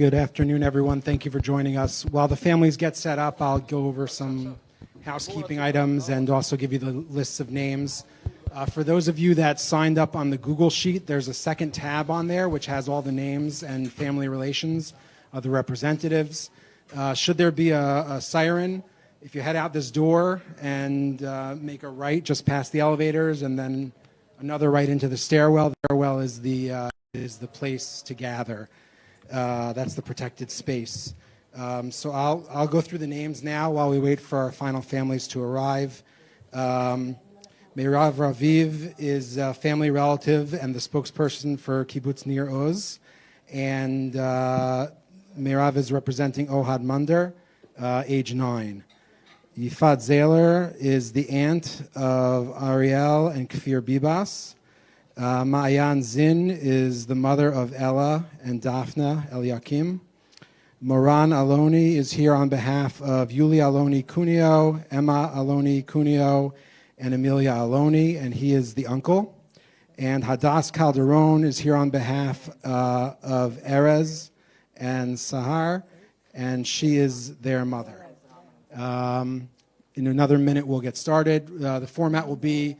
Good afternoon, everyone. Thank you for joining us. While the families get set up, I'll go over some housekeeping items and also give you the lists of names. For those of you that signed up on the Google Sheet, there's a second tab on there which has all the names and family relations of the representatives. Should there be a siren, if you head out this door and make a right just past the elevators and then another right into the stairwell, the stairwell is the place to gather. That's the protected space. So I'll go through the names now while we wait for our final families to arrive. Meirav Raviv is a family relative and the spokesperson for Kibbutz Nir Oz. And Meirav is representing Ohad Munder, age 9. Yifat Zayler is the aunt of Ariel and Kfir Bibas. Ma'ayan Zin is the mother of Ella and Daphna Eliakim. Moran Aloni is here on behalf of Yuli Aloni Cuneo, Emma Aloni Cuneo, and Amelia Aloni, and he is the uncle. And Hadass Calderon is here on behalf of Erez and Sahar, and she is their mother. In another minute, we'll get started. The format will be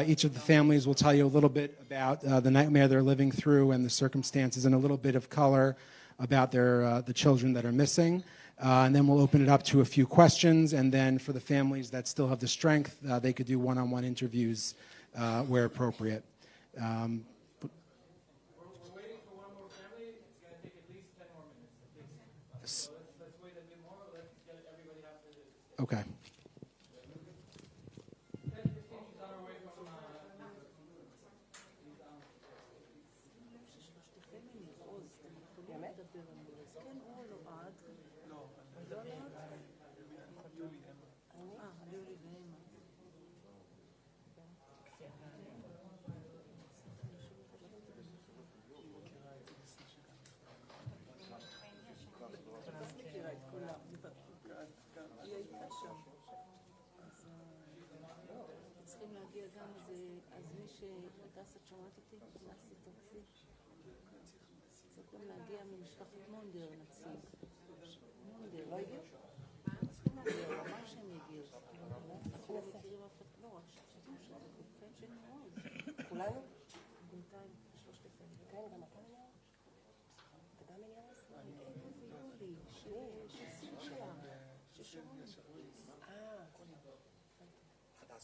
each of the families will tell you a little bit about the nightmare they're living through and the circumstances and a little bit of color about the children that are missing. And then we'll open it up to a few questions. And then for the families that still have the strength, they could do one-on-one interviews where appropriate. We're waiting for one more family. It's going to take at least 10 more minutes. So let's wait a bit more. Let's get everybody out to this. Okay.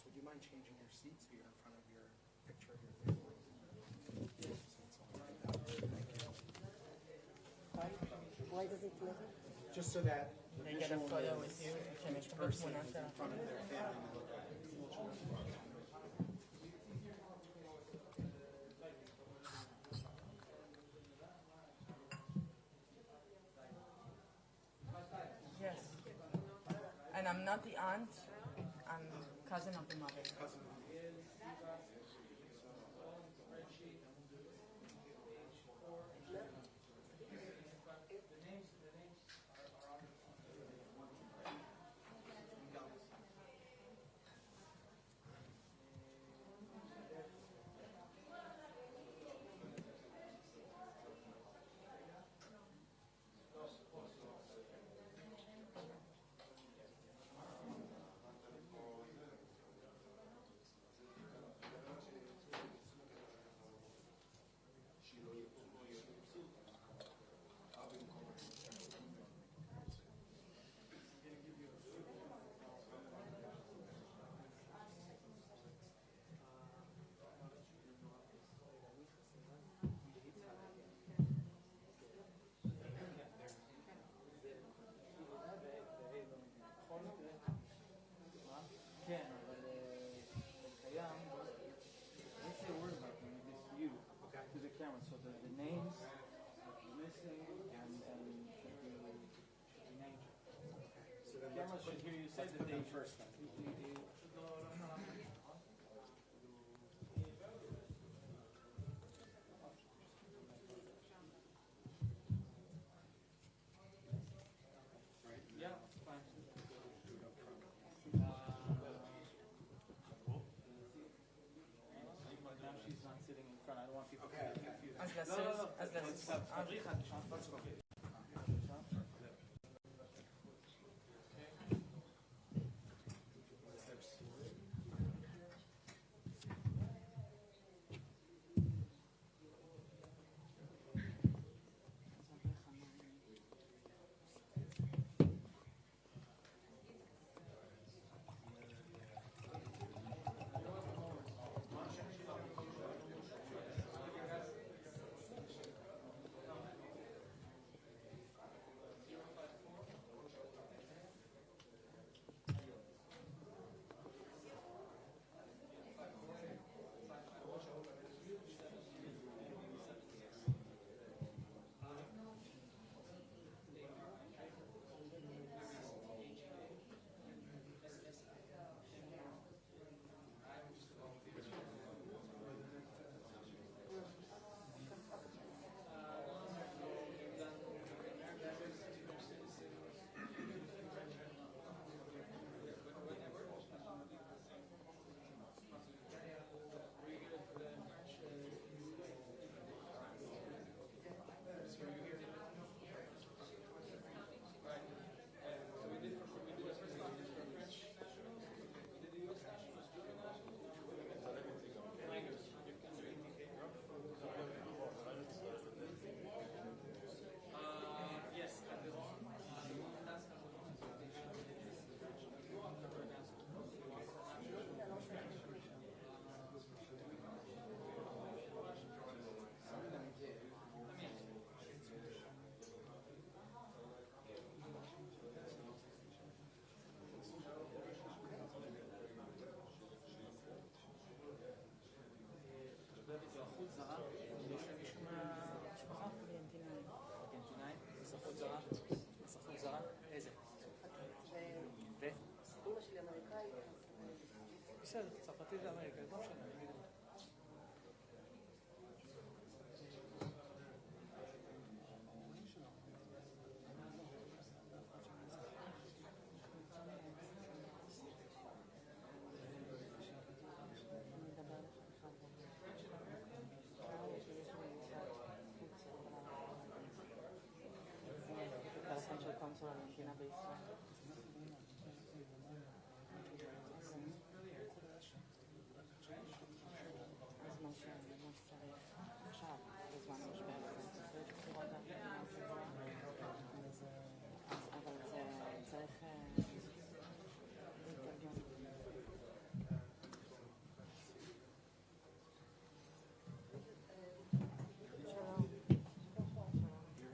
Would you mind changing your seat so you're in front of your picture here? Why does it matter? Just so that they get a photo with you, finish person in front of their family. Yes. And I'm not the aunt, I'm cousin of the mother. So the names, missing, and should be named. So the camera should hear you say the date first. Yeah, fine. Now she's not sitting in front. I don't want people to get confused. Let's go. של ארגנטינה בישראל. אז מה שצריך עכשיו, בזמן המשבר הזה, צריך בחירות בארגנטינה השבוע, אבל זה צריך להתארגן. שלום.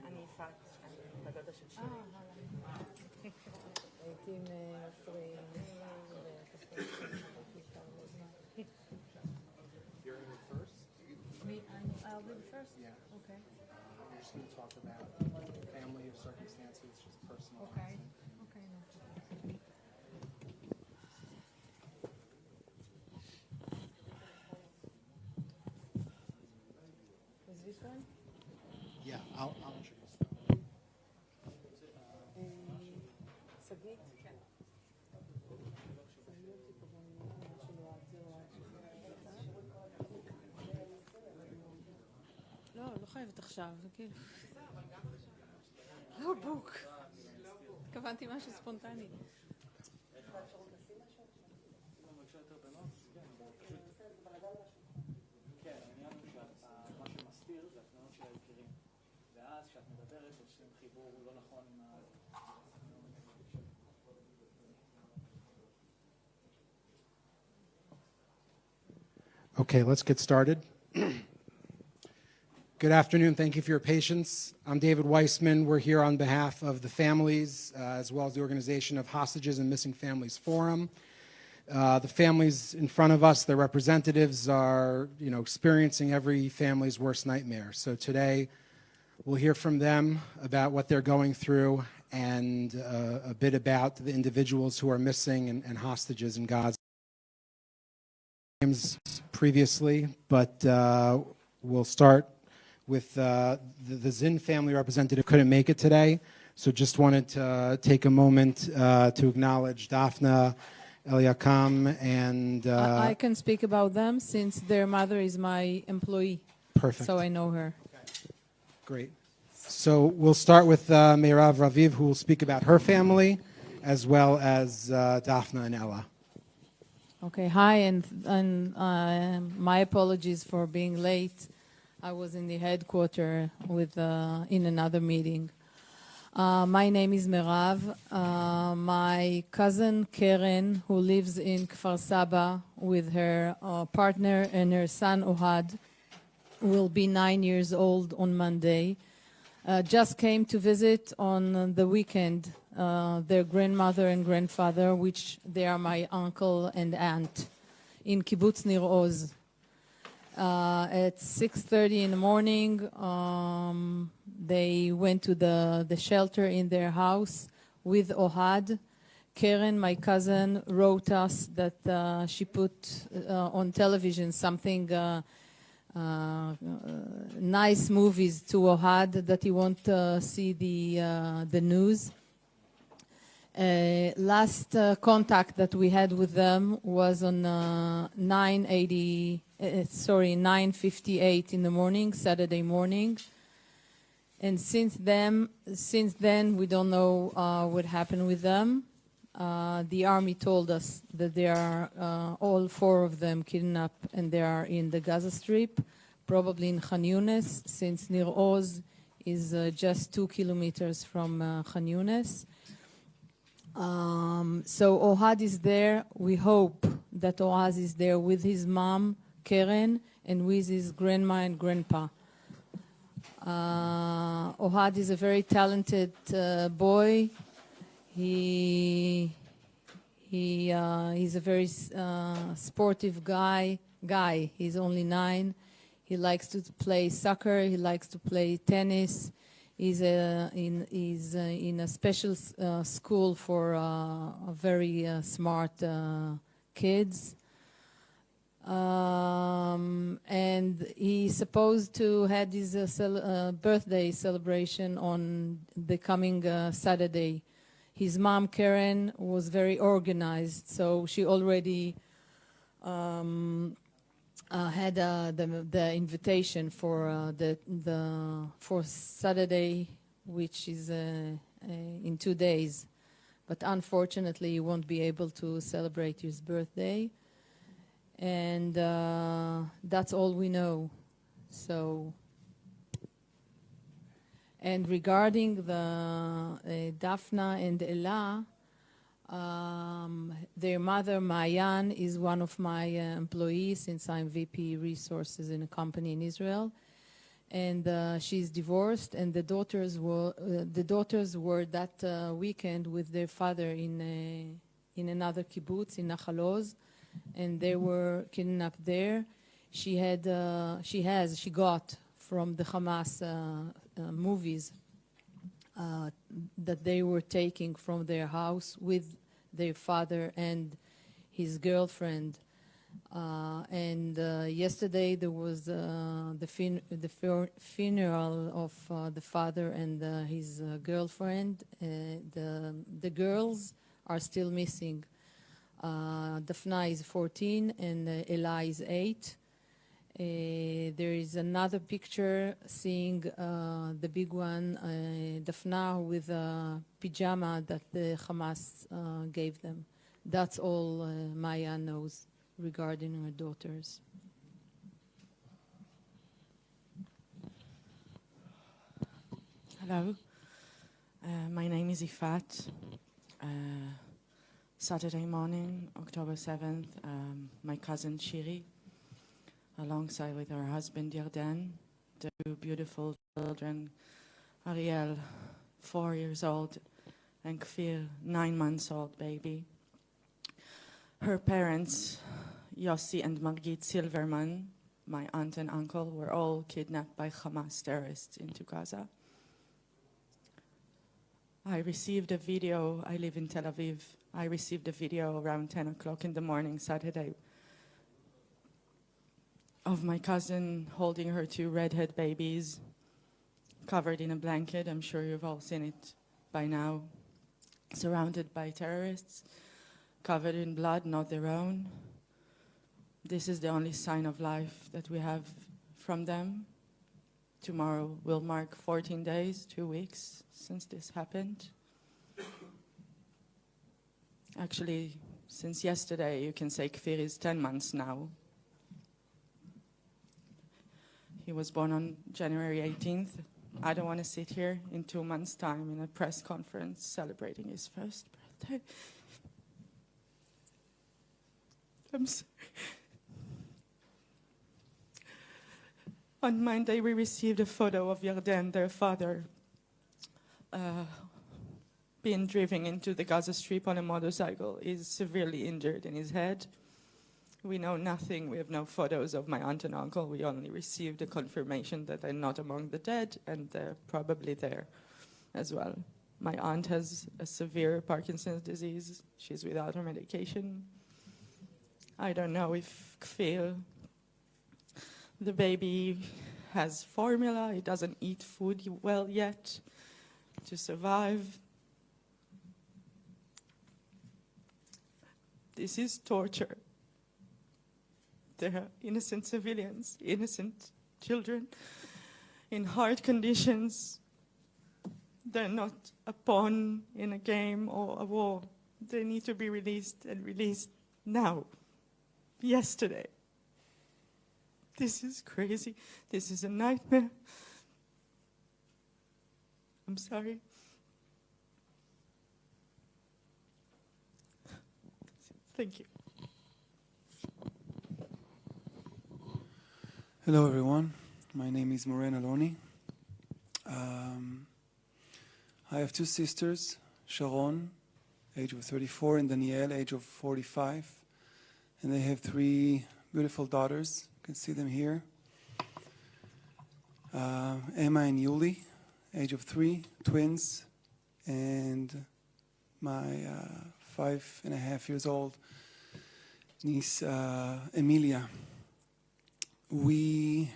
אני יפעת, בדודה של שלי. הייתי עם פרי. You're in it first? I'll be the first? Yeah. Okay. We're just going to talk about family or circumstances, just personal. Okay. Okay. No. Is this one? Yeah, I'll introduce. שגית? לא, לא חייבת עכשיו, זה כאילו... לא בוק. התכוונתי משהו ספונטני. כן, העניין הוא שמה שמסתיר זה התמונות של היקירים. ואז כשאת מדברת עושים חיבור לא נכון עם ה... Okay, let's get started. Good afternoon. Thank you for your patience. I'm David Weissman. We're here on behalf of the families, as well as the organization of Hostages and Missing Families Forum. The families in front of us, their representatives, are experiencing every family's worst nightmare. So today, we'll hear from them about what they're going through and a bit about the individuals who are missing and hostages in Gaza. Names previously, but we'll start with the Zinn family representative couldn't make it today, so just wanted to take a moment to acknowledge Daphna, Eliakam, and... I can speak about them since their mother is my employee. Perfect. So I know her. Great. So we'll start with Meirav Raviv, who will speak about her family, as well as Daphna and Ella. Okay, hi, and my apologies for being late. I was in the headquarters with in another meeting. My name is Meirav. My cousin Keren, who lives in Kfar Saba with her partner and her son Ohad, will be 9 years old on Monday. Just came to visit on the weekend their grandmother and grandfather, which they are my uncle and aunt, in Kibbutz Nir Oz. At 6:30 in the morning, they went to the shelter in their house with Ohad. Keren, my cousin, wrote us that she put on television something nice movies to Ohad, that he won't see the news. Last contact that we had with them was on 9:58 in the morning, Saturday morning. And since then, we don't know what happened with them. The army told us that they are all four of them kidnapped, and they are in the Gaza Strip, probably in Khan Yunis, since Nir Oz is just 2 kilometers from Khan Yunis. So Ohad is there. We hope that Ohad is there with his mom, Keren, and with his grandma and grandpa. Ohad is a very talented boy. He's a very sportive guy. He's only 9. He likes to play soccer. He likes to play tennis. He's in a special school for very smart kids. And he's supposed to have his birthday celebration on the coming Saturday. His mom, Karen, was very organized, so she already had the invitation for for Saturday which is in 2 days. But unfortunately, you won't be able to celebrate his birthday. And that's all we know. So, and regarding the Daphna and Ella, their mother, Mayan, is one of my employees since I'm VP Resources in a company in Israel. And she's divorced, and the daughters were that weekend with their father in another kibbutz in Nachal Oz, and they were kidnapped there. She got from the Hamas movies that they were taking from their house with their father and his girlfriend. Yesterday there was the funeral of the father and his girlfriend. The girls are still missing. Daphna is 14 and Ella is 8. There is another picture seeing the big one, Daphna with a pajama that the Hamas gave them. That's all Maya knows regarding her daughters. Hello, my name is Ifat. Saturday morning, October 7th, my cousin Shiri, alongside with her husband Yarden, the two beautiful children, Ariel, 4 years old, and Kfir, 9 months old baby. Her parents, Yossi and Margit Silverman, my aunt and uncle, were all kidnapped by Hamas terrorists into Gaza. I received a video, I live in Tel Aviv, I received a video around 10 o'clock in the morning, Saturday, of my cousin holding her 2 redhead babies, covered in a blanket. I'm sure you've all seen it by now, surrounded by terrorists, covered in blood, not their own. This is the only sign of life that we have from them. Tomorrow will mark 14 days, 2 weeks since this happened. Actually, since yesterday, you can say Kfir is 10 months now. He was born on January 18th. I don't want to sit here in 2 months' time in a press conference celebrating his first birthday. I'm sorry. On Monday, we received a photo of Yarden, their father, being driven into the Gaza Strip on a motorcycle. He's severely injured in his head. We know nothing. We have no photos of my aunt and uncle. We only received a confirmation that they're not among the dead, and they're probably there as well. My aunt has a severe Parkinson's disease. She's without her medication. I don't know if Kfir, the baby, has formula. He doesn't eat food well yet to survive. This is torture. There are innocent civilians, innocent children in hard conditions. They're not a pawn in a game or a war. They need to be released, and released now, yesterday. This is crazy. This is a nightmare. I'm sorry. Thank you. Hello, everyone. My name is Moren Aloni. I have 2 sisters, Sharon, age of 34, and Danielle, age of 45. And they have 3 beautiful daughters. You can see them here. Emma and Yuli, age of 3, twins. And my 5.5 years old niece, Emilia. We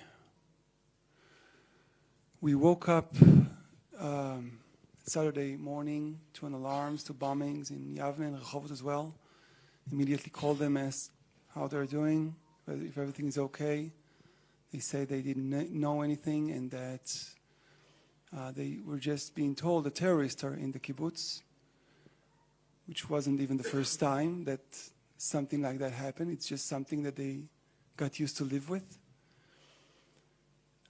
woke up Saturday morning to an alarms, to bombings in Yavne and Rehovot as well. Immediately called them, asked how they're doing, if everything is okay. They say they didn't know anything, and that They were just being told the terrorists are in the kibbutz, which wasn't even the first time that something like that happened. It's just something that they got used to live with.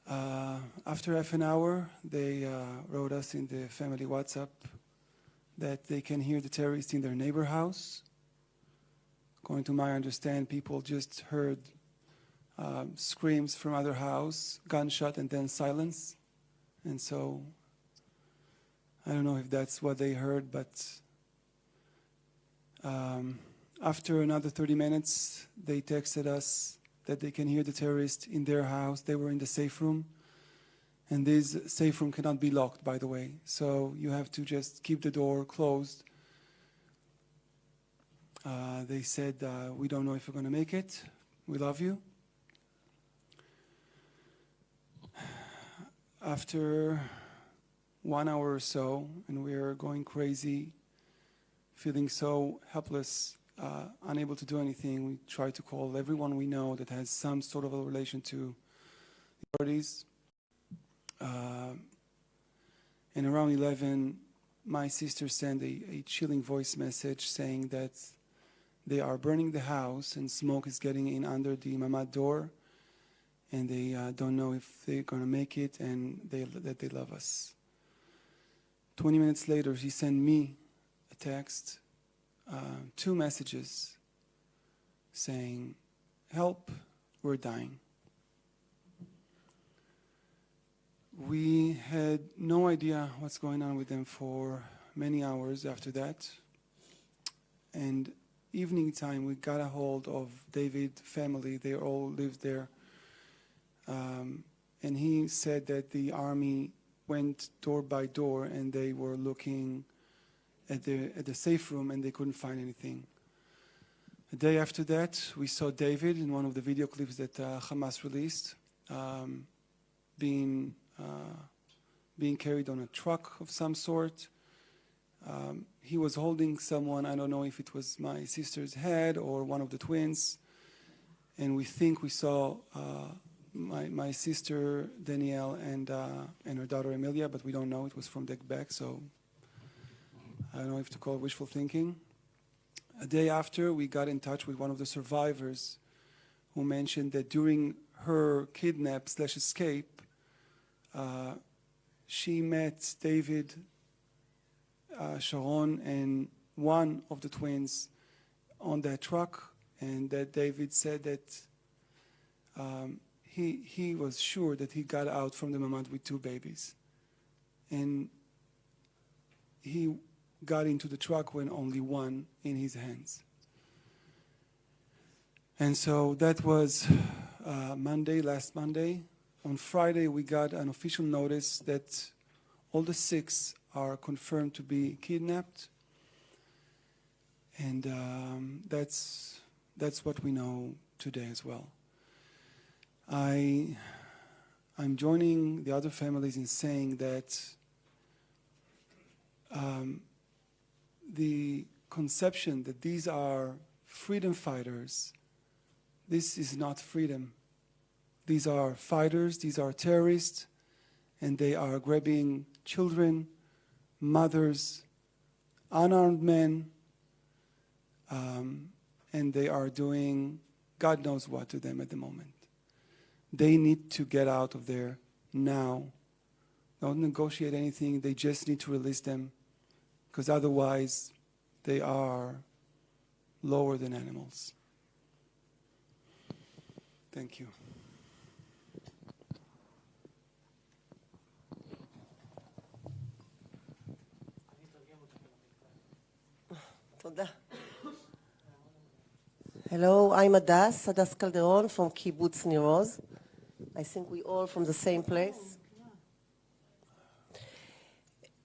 After half an hour, they wrote us in the family WhatsApp that they can hear the terrorists in their neighbor house. According to my understanding, people just heard screams from other house, gunshot, and then silence. And so I don't know if that's what they heard, but after another 30 minutes, they texted us that they can hear the terrorists in their house. They were in the safe room. And this safe room cannot be locked, by the way. So you have to just keep the door closed. They said, we don't know if we're going to make it. We love you. After 1 hour or so, and we are going crazy, feeling so helpless, unable to do anything, we try to call everyone we know that has some sort of a relation to the authorities. And around 11, my sister sent a chilling voice message saying that they are burning the house and smoke is getting in under the mamad door, and they don't know if they're going to make it, and that they love us. 20 minutes later, she sent me a text, 2 messages saying, help, we're dying. We had no idea what's going on with them for many hours after that. And evening time, we got a hold of David's family. They all lived there. And he said that the army went door by door and they were looking at the safe room and they couldn't find anything. The day after that, we saw David in one of the video clips that Hamas released, being carried on a truck of some sort. He was holding someone, I don't know if it was my sister's head or one of the twins, and we think we saw my sister Danielle and her daughter Emilia, but we don't know. It was from the back, so I don't know if to call it wishful thinking. A day after, we got in touch with one of the survivors who mentioned that during her kidnap/escape, she met David, Sharon, and one of the twins on that truck, and that David said that he was sure that he got out from the mamad with 2 babies. And he got into the truck when only one in his hands. And so that was Monday, last Monday. On Friday, we got an official notice that all the 6 are confirmed to be kidnapped. And that's what we know today as well. I'm joining the other families in saying that the conception that these are freedom fighters, this is not freedom. These are fighters, these are terrorists, and they are grabbing children, mothers, unarmed men, and they are doing God knows what to them at the moment. They need to get out of there now. Don't negotiate anything, they just need to release them, because otherwise they are lower than animals. Thank you. Hello, I'm Hadas Calderon from Kibbutz Nir Oz. I think we all from the same place.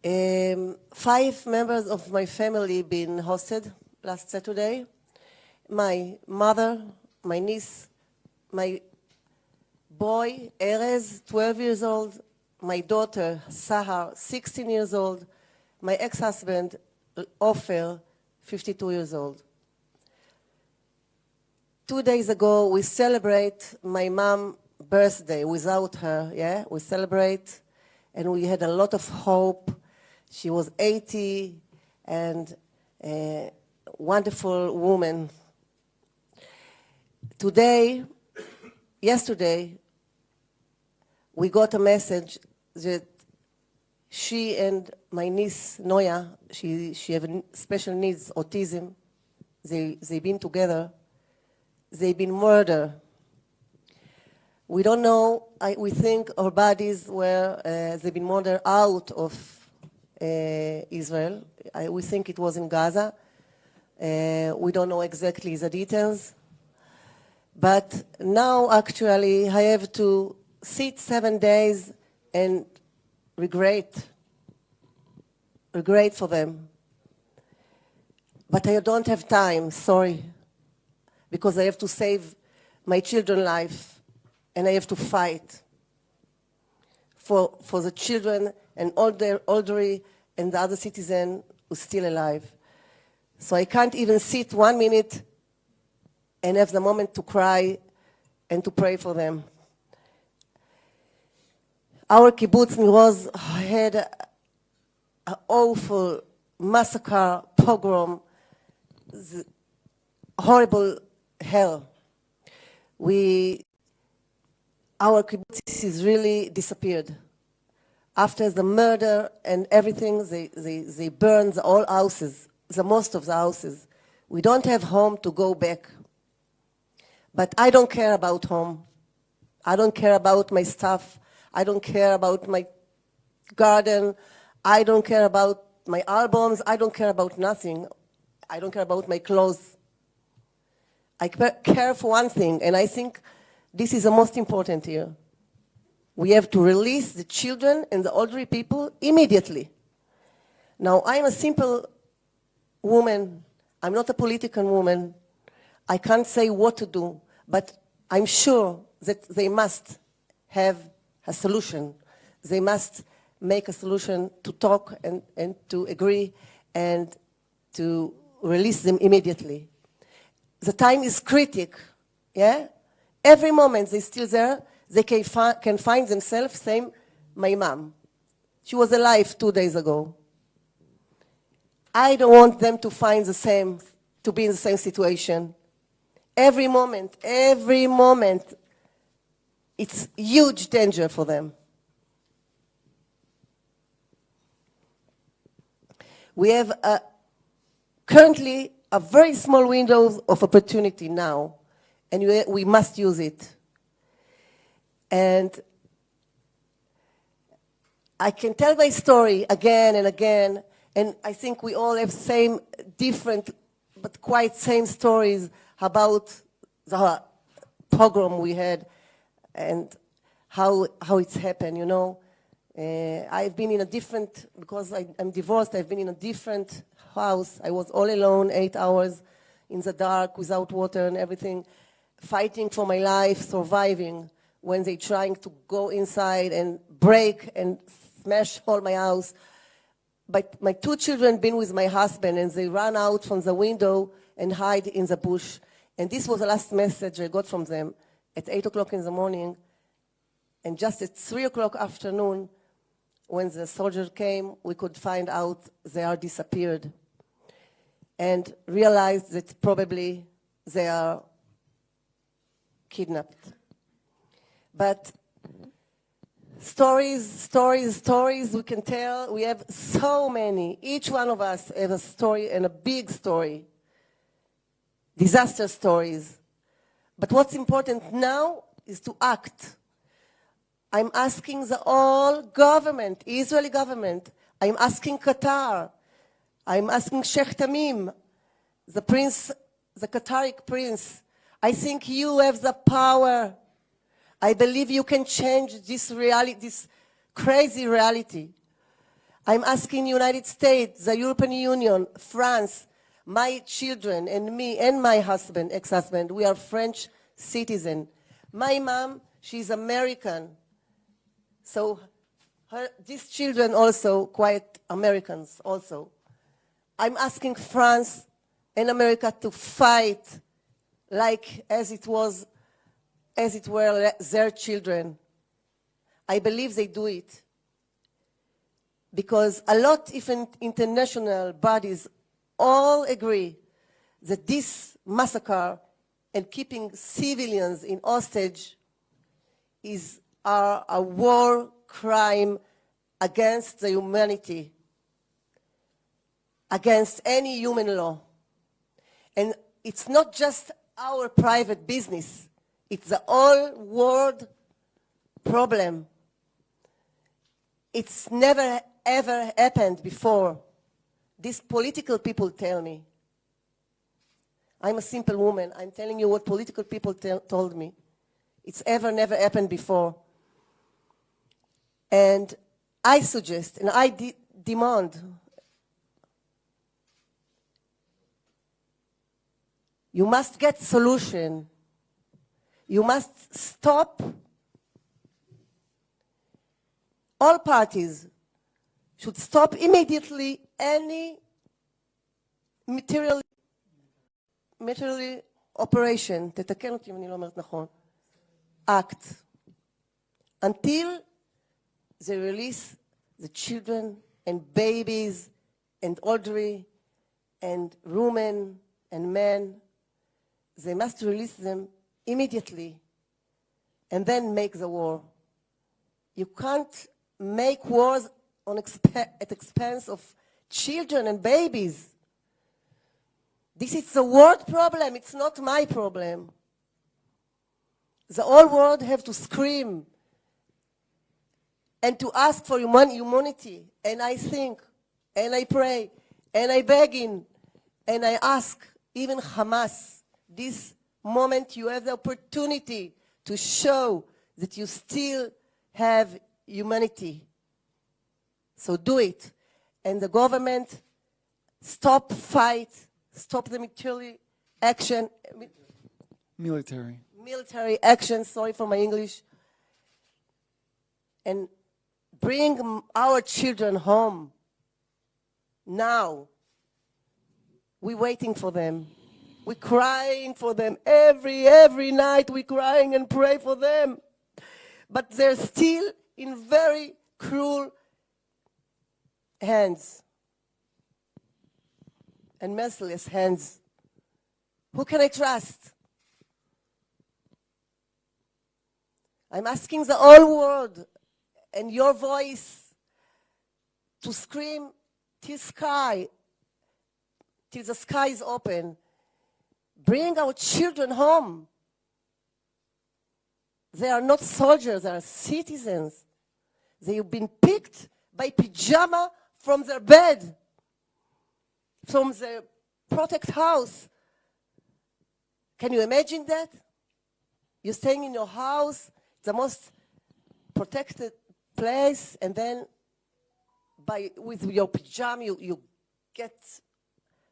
5 members of my family been hosted last Saturday. My mother, my niece, my boy, Erez, 12 years old, my daughter, Sahar, 16 years old, my ex-husband, Ofer, 52 years old. 2 days ago, we celebrate my mom's birthday without her, yeah? We celebrate, and we had a lot of hope. She was 80 and a wonderful woman. Yesterday, we got a message that she and my niece, Noya, she have special needs, autism. They've been together. They've been murdered. We don't know. We think our bodies were, they've been murdered out of Israel. We think it was in Gaza. We don't know exactly the details. But now, actually, I have to sit 7 days and regret for them. But I don't have time, sorry, because I have to save my children's life, and I have to fight for the children and elderly and the other citizen who's still alive. So I can't even sit 1 minute and have the moment to cry and to pray for them. Our kibbutz Niroz had an awful massacre, pogrom, horrible hell. Our kibbutz is really disappeared. After the murder and everything, they burned all houses, most of the houses. We don't have home to go back. But I don't care about home. I don't care about my stuff. I don't care about my garden. I don't care about my albums. I don't care about nothing. I don't care about my clothes. I care for one thing, and I think this is the most important here. We have to release the children and the elderly people immediately. Now, I'm a simple woman. I'm not a political woman. I can't say what to do, but I'm sure that they must have a solution. They must make a solution to talk and to agree and to release them immediately. The time is critical, yeah? Every moment they're still there, they can find themselves, same my mom. She was alive 2 days ago. I don't want them to find to be in the same situation. Every moment, it's huge danger for them. We have currently a very small window of opportunity now, and we must use it. And I can tell my story again and again, and I think we all have same, different, but quite same stories about the pogrom we had and how it's happened, you know. I've been in a different, because I'm divorced, I've been in a different house. I was all alone, 8 hours in the dark, without water and everything, fighting for my life, surviving, when they're trying to go inside and break and smash all my house. But my 2 children been with my husband, and they ran out from the window and hide in the bush. And this was the last message I got from them at 8 o'clock in the morning. And just at 3 o'clock afternoon, when the soldier came, we could find out they are disappeared. And realized that probably they are kidnapped. But stories we can tell. We have so many. Each one of us has a story, and a big story. Disaster stories. But what's important now is to act. I'm asking the whole government, Israeli government. I'm asking Qatar. I'm asking Sheikh Tamim, the prince, the Qatari prince. I think you have the power. I believe you can change this reality, this crazy reality. I'm asking United States, the European Union, France, my children and me and my husband, ex-husband, we are French citizens. My mom, she's American. So these children also quite Americans also. I'm asking France and America to fight like as it were their children. I believe they do it. because a lot of international bodies all agree that this massacre and keeping civilians in hostage are a war crime against the humanity, against any human law. And it's not just our private business, it's the whole world problem. It's never ever happened before. These political people tell me. I'm a simple woman. I'm telling you what political people told me. It's never happened before. And I suggest, and I demand, you must get solution. You must stop. All parties should stop immediately any material operation, תתקן אותי אם אני לא אומרת נכון, act, until they release the children and babies and elderly and women and men. They must release them immediately and then make the war. You can't make wars at expense of children and babies. This is the world problem. It's not my problem. The whole world have to scream and to ask for humanity. And I think, and I pray, and I begging, and I ask, even Hamas, this moment you have the opportunity to show that you still have humanity. So do it. And the government, stop fight, stop the military action. Military action, sorry for my English. And bring our children home. Now. We're waiting for them. We're crying for them. Every night we're crying and pray for them. But they're still in very cruel hands and merciless hands. Who can I trust? I'm asking the whole world and your voice to scream till the sky is open. Bring our children home. They are not soldiers, they are citizens. They have been picked by pajama from their bed, from their protect house. Can you imagine that? You're staying in your house, the most protected place, and then with your pajama you get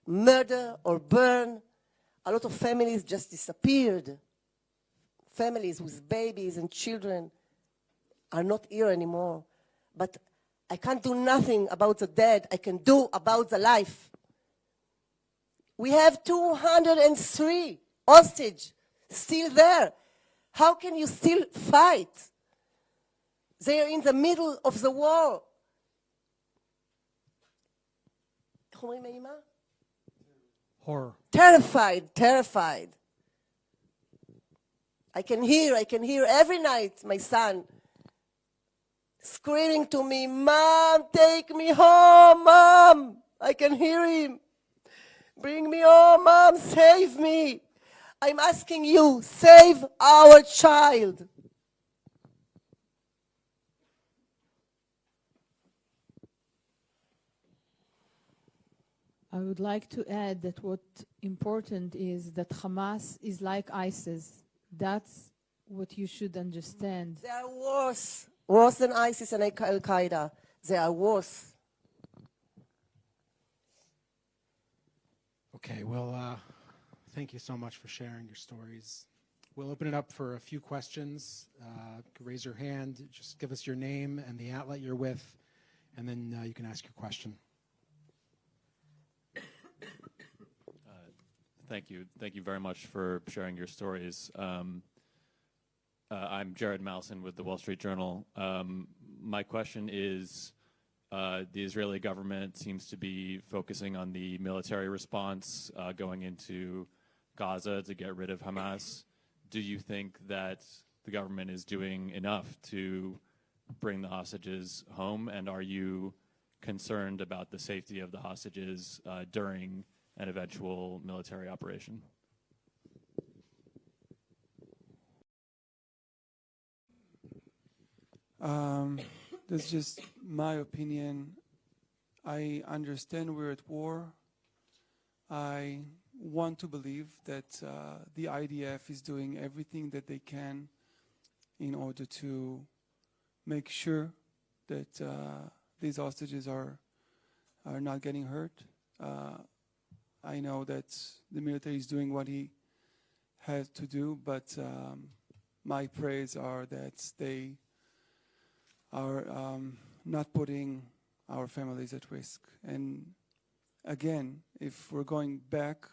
murder or burn. A lot of families just disappeared. Families with babies and children are not here anymore. But I can't do nothing about the dead. I can do about the life. We have 203 hostage still there. How can you still fight? They are in the middle of the war. Horror. Terrified. I can hear every night my son screaming to me, "Mom, take me home, Mom." I can hear him. "Bring me home, Mom, save me." I'm asking you, save our child. I would like to add that what important is that Hamas is like ISIS. That's what you should understand. They are worse than ISIS and Al-Qaeda. They are worse. Okay, well, thank you so much for sharing your stories. We'll open it up for a few questions. Raise your hand, just give us your name and the outlet you're with, and then you can ask your question. Thank you. Thank you very much for sharing your stories. I'm Jared Mousen with the Wall Street Journal. My question is, the Israeli government seems to be focusing on the military response going into Gaza to get rid of Hamas. Do you think that the government is doing enough to bring the hostages home, and are you concerned about the safety of the hostages during an eventual military operation? That's just my opinion. I understand we're at war. I want to believe that the IDF is doing everything that they can in order to make sure that these hostages are not getting hurt. I know that the military is doing what he has to do, but my prayers are that they are not putting our families at risk. And again, if we're going back,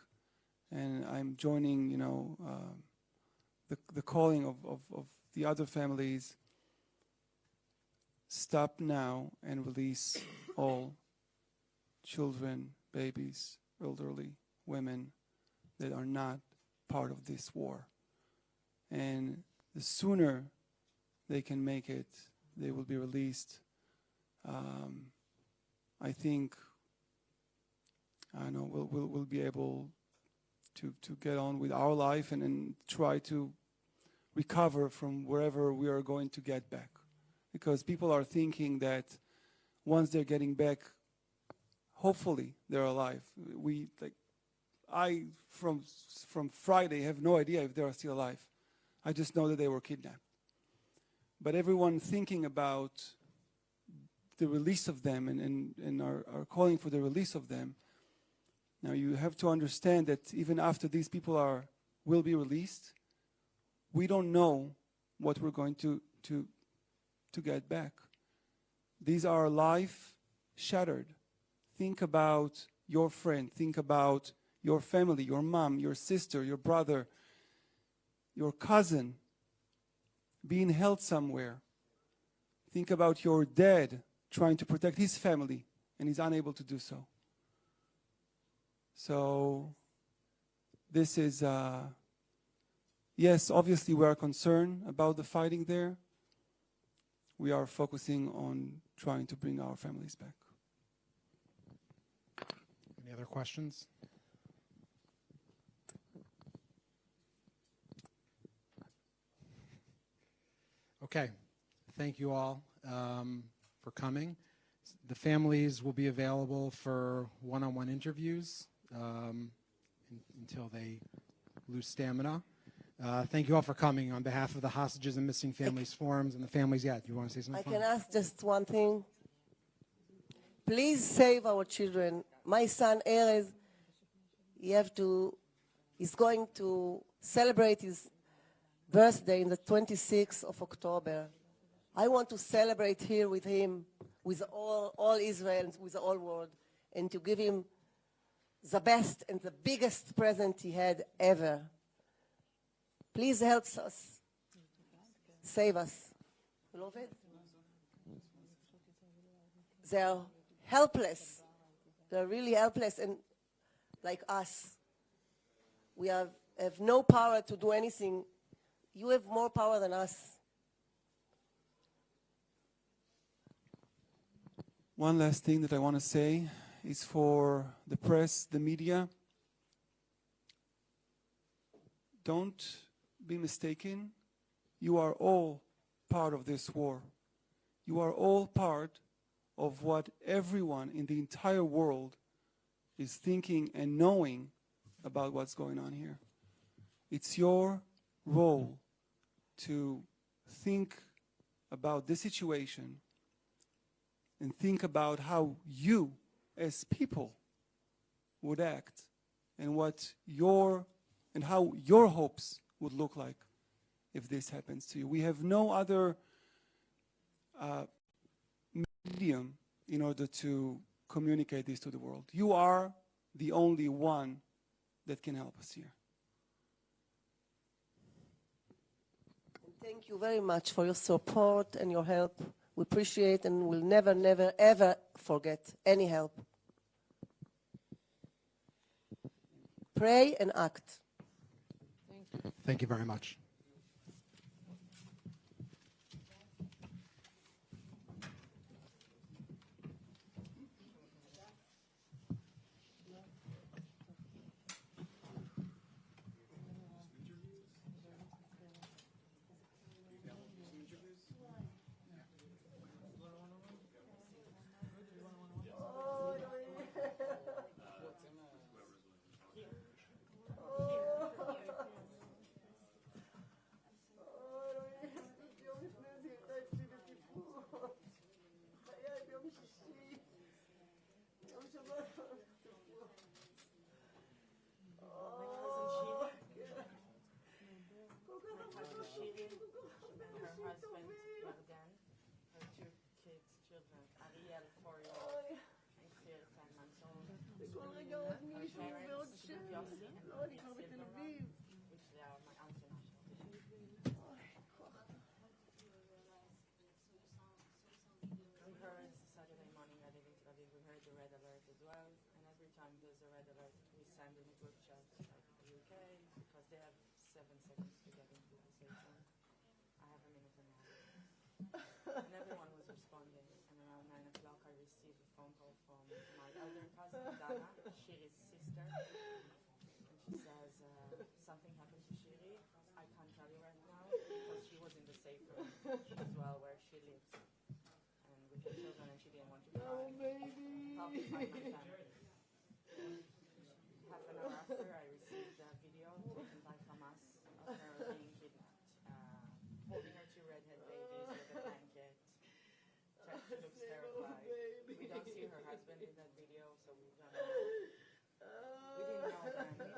and I'm joining, you know, the calling of the other families, stop now and release all children, babies, elderly, women that are not part of this war. And the sooner they can make it, they will be released. I think, I know we'll be able to get on with our life and try to recover from wherever we are going to get back. Because people are thinking that once they're getting back, hopefully they're alive. I from Friday have no idea if they are still alive. I just know that they were kidnapped. But everyone thinking about the release of them and are calling for the release of them. Now you have to understand that even after these people will be released, we don't know what we're going to get back. These are life shattered. Think about your friend, think about your family, your mom, your sister, your brother, your cousin being held somewhere. Think about your dad trying to protect his family and he's unable to do so. So this is, yes, obviously we are concerned about the fighting there. We are focusing on trying to bring our families back. Any other questions? Okay, thank you all for coming. The families will be available for one-on-one interviews until they lose stamina. Thank you all for coming on behalf of the Hostages and Missing Families Forums and the families. Yeah, do you want to say something? I can ask just one thing. Please save our children. My son, Erez, he's going to celebrate his birthday in the 26th of October. I want to celebrate here with him, with all Israel, with the whole world, and to give him the best and the biggest present he had ever. Please help us. Save us. They're helpless. They're really helpless, and like us. We have no power to do anything. You have more power than us. One last thing that I want to say is for the press, the media. Don't be mistaken. You are all part of this war. You are all part of what everyone in the entire world is thinking and knowing about what's going on here. It's your role to think about this situation and think about how you as people would act and how your hopes would look like if this happens to you. We have no other medium in order to communicate this to the world. You are the only one that can help us here. Thank you very much for your support and your help We appreciate and will never, never, ever forget any help. Pray and act. Thank you very much. Saturday morning I live in Tel Aviv, we heard the red alert as well, and every time there's a red alert, we send in a group chat like the UK, because they have 7 seconds to get into the safe zone. I have a minute and a half. And everyone was responding, and around 9 o'clock I received a phone call from my elder cousin, Dana, Shiri's sister, and she says, something happened to Shiri. I can't tell you right now, because she was in the safe room as well, where she lives. With her children, and she didn't want to cry. Oh, baby! Help me find my family. Half an hour after, I received a video taken by Hamas of her being kidnapped, holding her 2 redhead babies with a blanket. She looks terrified. We don't see her husband in that video, so we don't know. We didn't know then.